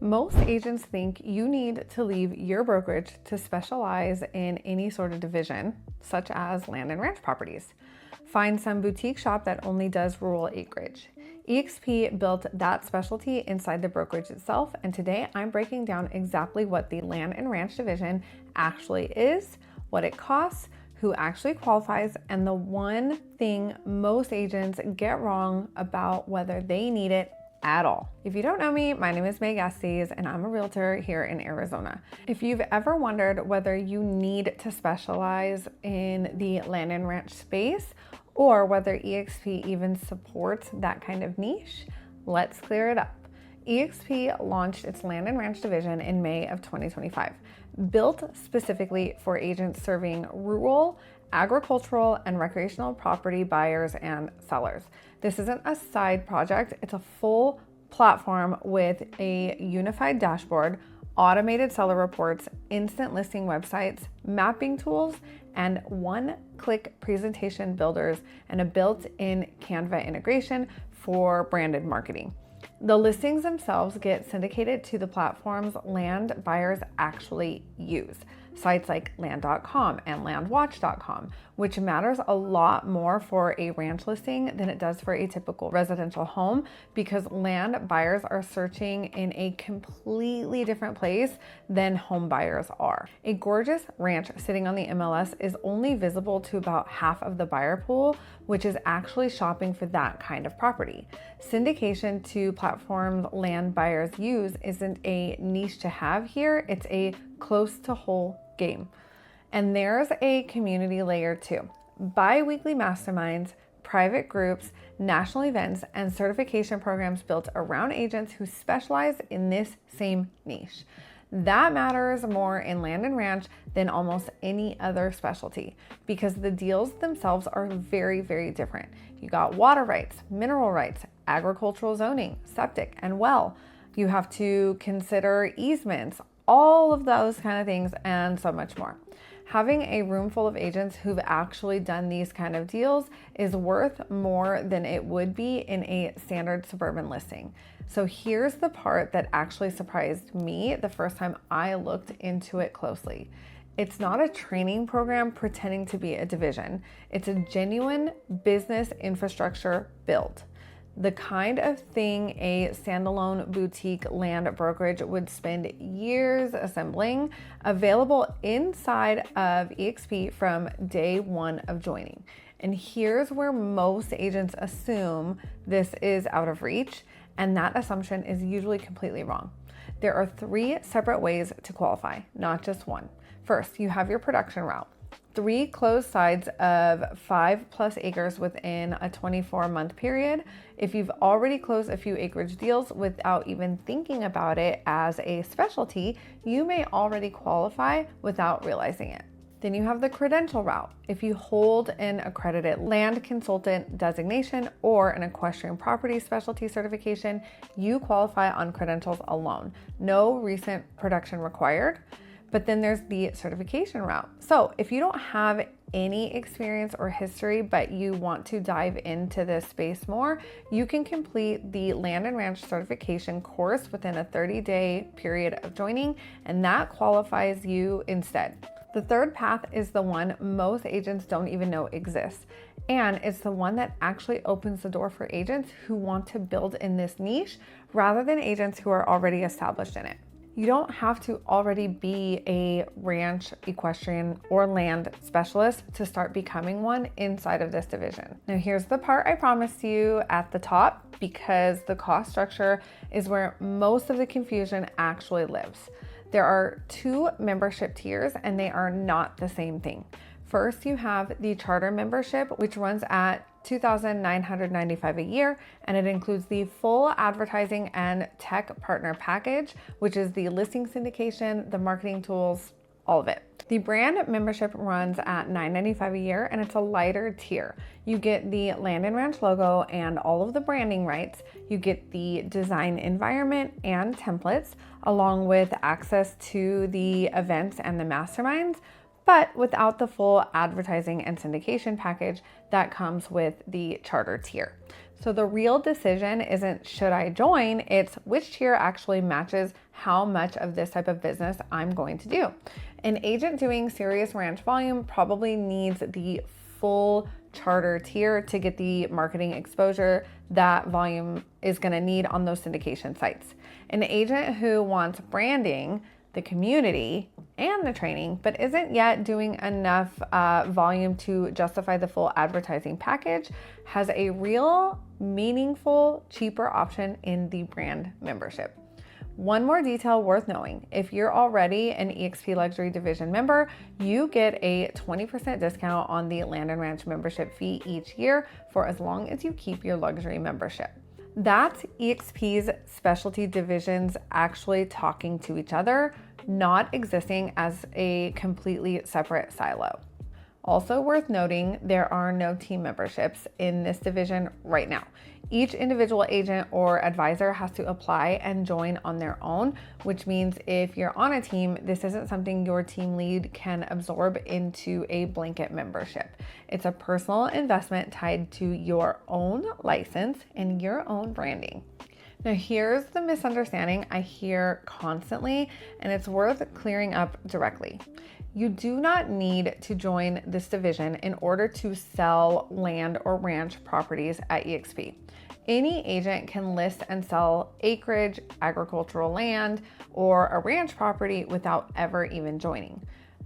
Most agents think you need to leave your brokerage to specialize in any sort of division, such as land and ranch properties. Find some boutique shop that only does rural acreage. eXp built that specialty inside the brokerage itself, and today I'm breaking down exactly what the land and ranch division actually is, what it costs, who actually qualifies, and the one thing most agents get wrong about whether they need it at all. If you don't know me, my name is Meg Estees and I'm a realtor here in Arizona. If you've ever wondered whether you need to specialize in the land and ranch space or whether eXp even supports that kind of niche, let's clear it up. eXp launched its land and ranch division in May of 2025, built specifically for agents serving rural, agricultural, and recreational property buyers and sellers. This isn't a side project, it's a full platform with a unified dashboard, automated seller reports, instant listing websites, mapping tools, and one-click presentation builders, and a built-in Canva integration for branded marketing. The listings themselves get syndicated to the platforms land buyers actually use, sites like land.com and landwatch.com, which matters a lot more for a ranch listing than it does for a typical residential home because land buyers are searching in a completely different place than home buyers are. A gorgeous ranch sitting on the MLS is only visible to about half of the buyer pool, which is actually shopping for that kind of property. Syndication to platforms land buyers use isn't a niche to have here, it's a close to whole game. And there's a community layer too. Bi-weekly masterminds, private groups, national events, and certification programs built around agents who specialize in this same niche. That matters more in land and ranch than almost any other specialty because the deals themselves are very, very different. You got water rights, mineral rights, agricultural zoning, septic, and well. You have to consider easements, all of those kind of things, and so much more. Having a room full of agents who've actually done these kind of deals is worth more than it would be in a standard suburban listing. So here's the part that actually surprised me the first time I looked into it closely. It's not a training program pretending to be a division. It's a genuine business infrastructure built. The kind of thing a standalone boutique land brokerage would spend years assembling, available inside of eXp from day one of joining. And here's where most agents assume this is out of reach, and that assumption is usually completely wrong. There are 3 separate ways to qualify, not just one. First, you have your production route. 3 closed sides of 5+ acres within a 24-month period. If you've already closed a few acreage deals without even thinking about it as a specialty, you may already qualify without realizing it. Then you have the credential route. If you hold an accredited land consultant designation or an equestrian property specialty certification, you qualify on credentials alone. No recent production required. But then there's the certification route. So if you don't have any experience or history, but you want to dive into this space more, you can complete the land and ranch certification course within a 30-day period of joining, and that qualifies you instead. The third path is the one most agents don't even know exists. And it's the one that actually opens the door for agents who want to build in this niche rather than agents who are already established in it. You don't have to already be a ranch, equestrian, or land specialist to start becoming one inside of this division. Now here's the part I promised you at the top, because the cost structure is where most of the confusion actually lives. There are 2 membership tiers and they are not the same thing. First, you have the charter membership, which runs at $2,995 a year, and it includes the full advertising and tech partner package, which is the listing syndication, the marketing tools, all of it. The brand membership runs at $995 a year, and it's a lighter tier. You get the land and ranch logo and all of the branding rights. You get the design environment and templates, along with access to the events and the masterminds, but without the full advertising and syndication package that comes with the charter tier. So the real decision isn't should I join, it's which tier actually matches how much of this type of business I'm going to do. An agent doing serious ranch volume probably needs the full charter tier to get the marketing exposure that volume is going to need on those syndication sites. An agent who wants branding, the community, and the training, but isn't yet doing enough volume to justify the full advertising package has a real, meaningful, cheaper option in the brand membership. One more detail worth knowing: if you're already an eXp Luxury Division member, you get a 20% discount on the Land and Ranch membership fee each year for as long as you keep your luxury membership. That's eXp's specialty divisions actually talking to each other, not existing as a completely separate silo. Also worth noting, there are no team memberships in this division right now. Each individual agent or advisor has to apply and join on their own, which means if you're on a team, this isn't something your team lead can absorb into a blanket membership. It's a personal investment tied to your own license and your own branding. Now, here's the misunderstanding I hear constantly, and it's worth clearing up directly. You do not need to join this division in order to sell land or ranch properties at eXp. Any agent can list and sell acreage, agricultural land, or a ranch property without ever even joining.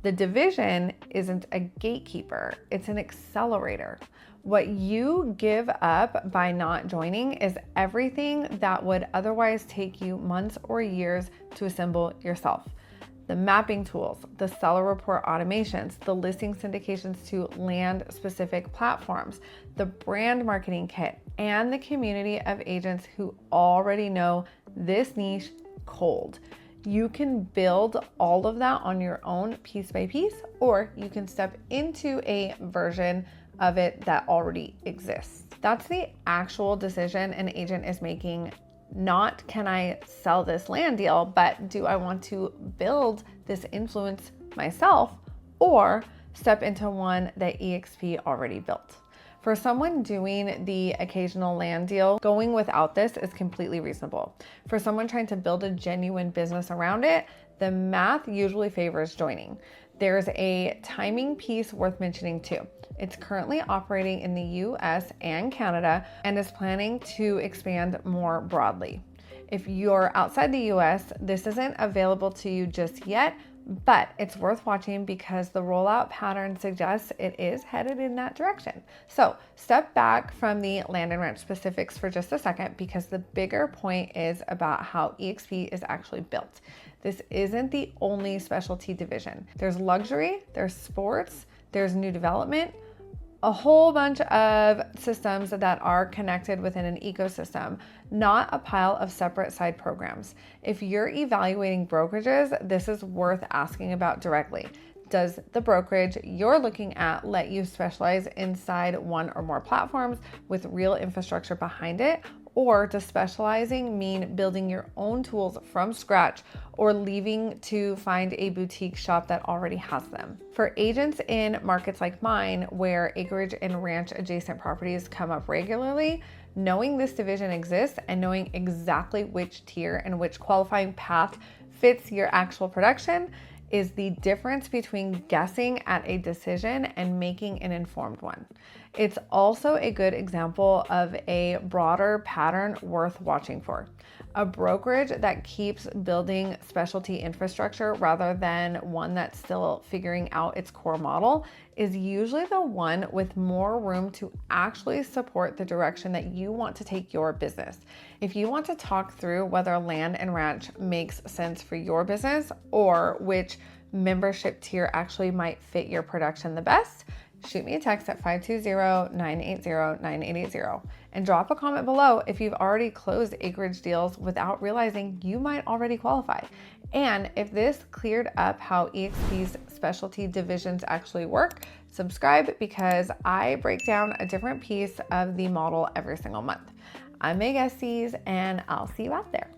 The division isn't a gatekeeper, it's an accelerator. What you give up by not joining is everything that would otherwise take you months or years to assemble yourself. The mapping tools, the seller report automations, the listing syndications to land-specific platforms, the brand marketing kit, and the community of agents who already know this niche cold. You can build all of that on your own piece by piece, or you can step into a version of it that already exists. That's the actual decision an agent is making. Not can I sell this land deal, but do I want to build this influence myself or step into one that eXp already built? For someone doing the occasional land deal, going without this is completely reasonable. For someone trying to build a genuine business around it, the math usually favors joining. There's a timing piece worth mentioning too. It's currently operating in the US and Canada and is planning to expand more broadly. If you're outside the US, this isn't available to you just yet, but it's worth watching because the rollout pattern suggests it is headed in that direction. So step back from the land and ranch specifics for just a second, because the bigger point is about how eXp is actually built. This isn't the only specialty division. There's luxury, there's sports, there's new development, a whole bunch of systems that are connected within an ecosystem, not a pile of separate side programs. If you're evaluating brokerages, this is worth asking about directly. Does the brokerage you're looking at let you specialize inside one or more platforms with real infrastructure behind it? Or does specializing mean building your own tools from scratch or leaving to find a boutique shop that already has them? For agents in markets like mine, where acreage and ranch adjacent properties come up regularly, knowing this division exists and knowing exactly which tier and which qualifying path fits your actual production is the difference between guessing at a decision and making an informed one. It's also a good example of a broader pattern worth watching for. A brokerage that keeps building specialty infrastructure rather than one that's still figuring out its core model is usually the one with more room to actually support the direction that you want to take your business. If you want to talk through whether land and ranch makes sense for your business or which membership tier actually might fit your production the best, shoot me a text at 520-980-9880 and drop a comment below if you've already closed acreage deals without realizing you might already qualify. And if this cleared up how eXp's specialty divisions actually work, subscribe because I break down a different piece of the model every single month. I'm Meg Estees and I'll see you out there.